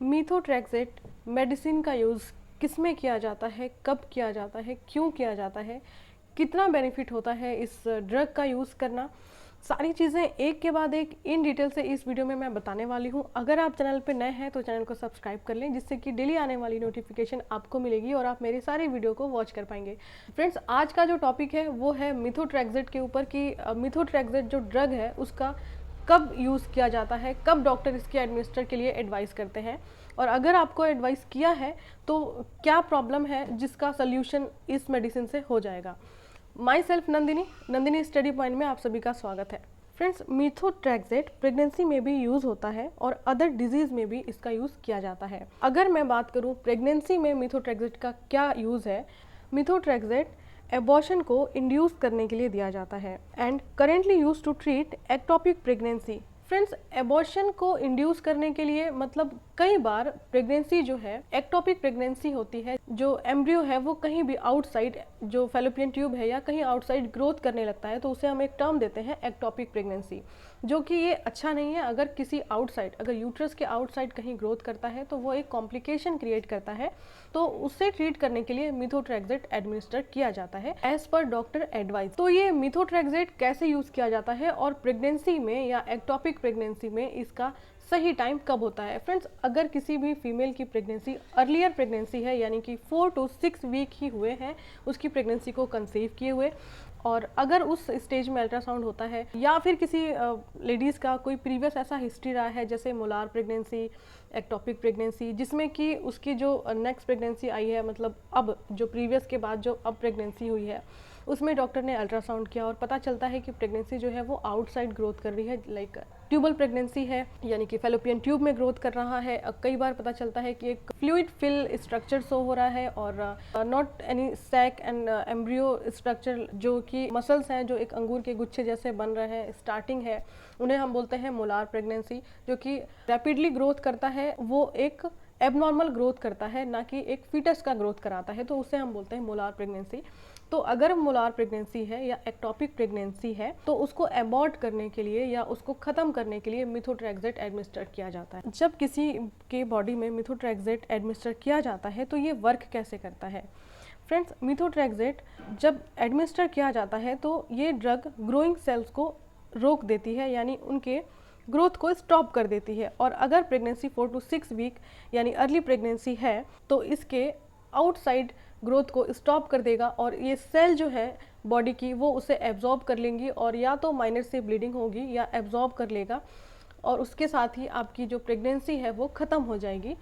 मीथोट्रेक्सेट medicine का use किस में किया जाता है, कब किया जाता है, क्यों किया जाता है, कितना बेनिफिट होता है इस ड्रग का यूज़ करना, सारी चीज़ें एक के बाद एक इन डिटेल से इस वीडियो में मैं बताने वाली हूँ। अगर आप चैनल पर नए हैं तो चैनल को सब्सक्राइब कर लें, जिससे कि डेली आने वाली नोटिफिकेशन आपको मिलेगी और आप मेरी सारी वीडियो को वॉच कर पाएंगे। फ्रेंड्स, आज का जो टॉपिक है वो है मीथोट्रेक्सेट के ऊपर कि मीथोट्रेक्सेट जो ड्रग है उसका कब यूज़ किया जाता है, कब डॉक्टर इसके एडमिनिस्टर के लिए एडवाइस करते हैं, और अगर आपको एडवाइस किया है तो क्या प्रॉब्लम है जिसका सोल्यूशन इस मेडिसिन से हो जाएगा। My self Nandini study point में आप सभी का स्वागत है। फ्रेंड्स, मीथोट्रेक्सेट प्रेगनेंसी में भी यूज़ होता है और अदर डिजीज़ में भी इसका यूज़ किया जाता है। अगर मैं बात करूं प्रेगनेंसी में मीथोट्रेक्सेट का क्या यूज़ है, मीथोट्रेक्सेट एबॉर्शन को इंड्यूस करने के लिए दिया जाता है and currently use to treat ectopic pregnancy. Friends, abortion को इंड्यूस करने के लिए मतलब कई बार प्रेगनेंसी जो है एक्टोपिक प्रेगनेंसी होती है, जो एम्ब्रियो है वो कहीं भी आउटसाइड जो फैलोपियन ट्यूब है या कहीं आउटसाइड ग्रोथ करने लगता है, तो उसे हम एक टर्म देते हैं एक्टोपिक प्रेगनेंसी, जो कि ये अच्छा नहीं है। अगर किसी आउटसाइड, अगर यूट्रस के आउटसाइड कहीं ग्रोथ करता है तो वो एक कॉम्प्लिकेशन क्रिएट करता है, तो उससे ट्रीट करने के लिए मीथोट्रेक्सेट एडमिनिस्टर किया जाता है एज पर डॉक्टर एडवाइस। तो ये मीथोट्रेक्सेट कैसे यूज किया जाता है और प्रेगनेंसी में या एक्टोपिक प्रेगनेंसी में इसका सही टाइम कब होता है। फ्रेंड्स, अगर किसी भी फीमेल की प्रेगनेंसी अर्लियर प्रेगनेंसी है, यानी कि 4 to 6 वीक ही हुए हैं उसकी प्रेगनेंसी को कंसीव किए हुए, और अगर उस स्टेज में अल्ट्रासाउंड होता है या फिर किसी लेडीज़ का कोई प्रीवियस ऐसा हिस्ट्री रहा है जैसे मोलार प्रेगनेंसी, एक्टोपिक प्रेगनेंसी, जिसमें कि उसकी जो नेक्स्ट प्रेगनेंसी आई है, मतलब अब जो प्रीवियस के बाद जो अब प्रेगनेंसी हुई है, उसमें डॉक्टर ने अल्ट्रासाउंड किया और पता चलता है कि प्रेगनेंसी जो है वो आउटसाइड ग्रोथ कर रही है, लाइक ट्यूबल प्रेगनेंसी है, यानी कि फैलोपियन ट्यूब में ग्रोथ कर रहा है। कई बार पता चलता है कि एक फ्लूइड फिल स्ट्रक्चर शो हो रहा है और not any sac and embryo structure, जो कि मसल्स हैं जो एक अंगूर के गुच्छे जैसे बन रहे हैं, स्टार्टिंग है, उन्हें हम बोलते हैं मोलार प्रेगनेंसी। जो कि रैपिडली ग्रोथ करता है, वो एक एबनॉर्मल ग्रोथ करता है, ना कि एक फीटस का ग्रोथ कराता है, तो उसे हम बोलते हैं मोलार प्रेगनेंसी। तो अगर मोलार प्रेगनेंसी है या एक्टोपिक प्रेगनेंसी है तो उसको अबॉर्ट करने के लिए या उसको ख़त्म करने के लिए मीथोट्रेक्सेट एडमिनिस्टर किया जाता है। जब किसी के बॉडी में मीथोट्रेक्सेट एडमिनिस्टर किया जाता है तो ये वर्क कैसे करता है। फ्रेंड्स, मीथोट्रेक्सेट जब एडमिनिस्टर किया जाता है तो ये ड्रग ग्रोइंग सेल्स को रोक देती है, यानी उनके ग्रोथ को स्टॉप कर देती है, और अगर प्रेगनेंसी 4 to 6 वीक यानी अर्ली प्रेगनेंसी है तो इसके आउटसाइड ग्रोथ को स्टॉप कर देगा और ये सेल जो है बॉडी की वो उसे एब्जॉर्ब कर लेंगी और या तो माइनर से ब्लीडिंग होगी या एब्जॉर्ब कर लेगा, और उसके साथ ही आपकी जो प्रेगनेंसी है वो ख़त्म हो जाएगी।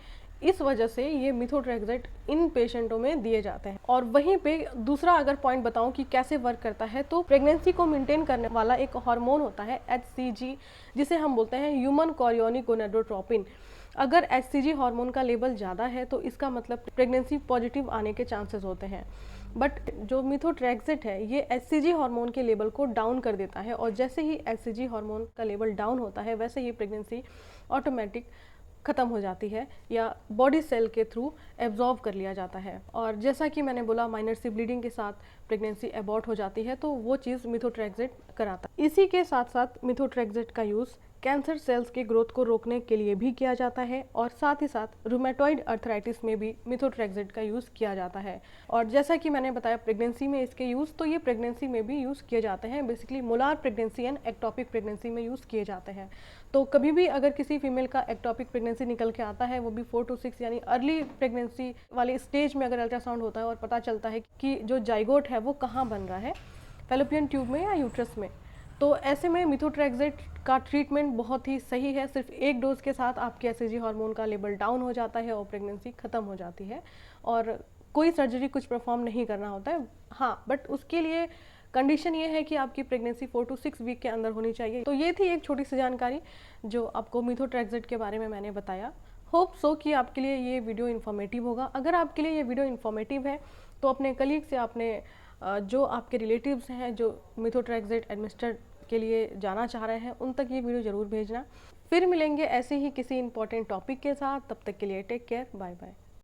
इस वजह से ये मीथोट्रेक्सेट इन पेशेंटों में दिए जाते हैं। और वहीं पे दूसरा अगर पॉइंट बताऊं कि कैसे वर्क करता है, तो प्रेगनेंसी को मेंटेन करने वाला एक हार्मोन होता है HCG, जिसे हम बोलते हैं ह्यूमन कोरियोनिक गोनाडोट्रोपिन। अगर HCG हार्मोन का लेवल ज़्यादा है तो इसका मतलब प्रेगनेंसी पॉजिटिव आने के चांसेस होते हैं। बट जो मीथोट्रेक्सेट है ये HCG हार्मोन के लेवल को डाउन कर देता है, और जैसे ही HCG हार्मोन का लेवल डाउन होता है वैसे ही प्रेगनेंसी ऑटोमेटिक ख़त्म हो जाती है या बॉडी सेल के थ्रू एब्जॉर्ब कर लिया जाता है। और जैसा कि मैंने बोला, माइनर सी ब्लीडिंग के साथ प्रेगनेंसी अबॉर्ट हो जाती है, तो वो चीज़ मीथोट्रेक्सेट कराता है। इसी के साथ साथ मीथोट्रेक्सेट का यूज़ कैंसर सेल्स के ग्रोथ को रोकने के लिए भी किया जाता है, और साथ ही साथ रूमेटॉइड अर्थराइटिस में भी मीथोट्रेक्सेट का यूज़ किया जाता है। और जैसा कि मैंने बताया प्रेगनेंसी में इसके यूज़, तो ये प्रेगनेंसी में भी यूज़ किए जाते हैं। Basically molar pregnancy and ectopic pregnancy में यूज़ किए जाते हैं। तो कभी भी अगर किसी फीमेल का एक्टोपिक प्रेगनेंसी निकल के आता है, वो भी 4 to 6 यानी अर्ली प्रेगनेंसी वाले स्टेज में अगर अल्ट्रासाउंड होता है और पता चलता है कि जो जाइगोट है वो कहाँ बन रहा है, फैलोपियन ट्यूब में या यूट्रस में, तो ऐसे में मीथोट्रेक्सेट का ट्रीटमेंट बहुत ही सही है। सिर्फ एक डोज के साथ आपके HCG हार्मोन का लेवल डाउन हो जाता है और प्रेगनेंसी ख़त्म हो जाती है, और कोई सर्जरी कुछ परफॉर्म नहीं करना होता है। हाँ, बट उसके लिए कंडीशन ये है कि आपकी प्रेगनेंसी 4 to 6 वीक के अंदर होनी चाहिए। तो ये थी एक छोटी सी जानकारी जो आपको मीथोट्रेक्सेट के बारे में मैंने बताया। होप सो कि आपके लिए ये वीडियो इन्फॉर्मेटिव होगा। अगर आपके लिए ये वीडियो इन्फॉर्मेटिव है तो अपने कलीग से, अपने जो आपके रिलेटिव्स हैं जो मीथोट्रेक्सेट एडमिनिस्टर के लिए जाना चाह रहे हैं, उन तक ये वीडियो ज़रूर भेजना। फिर मिलेंगे ऐसे ही किसी इंपॉर्टेंट टॉपिक के साथ। तब तक के लिए टेक केयर, बाय बाय।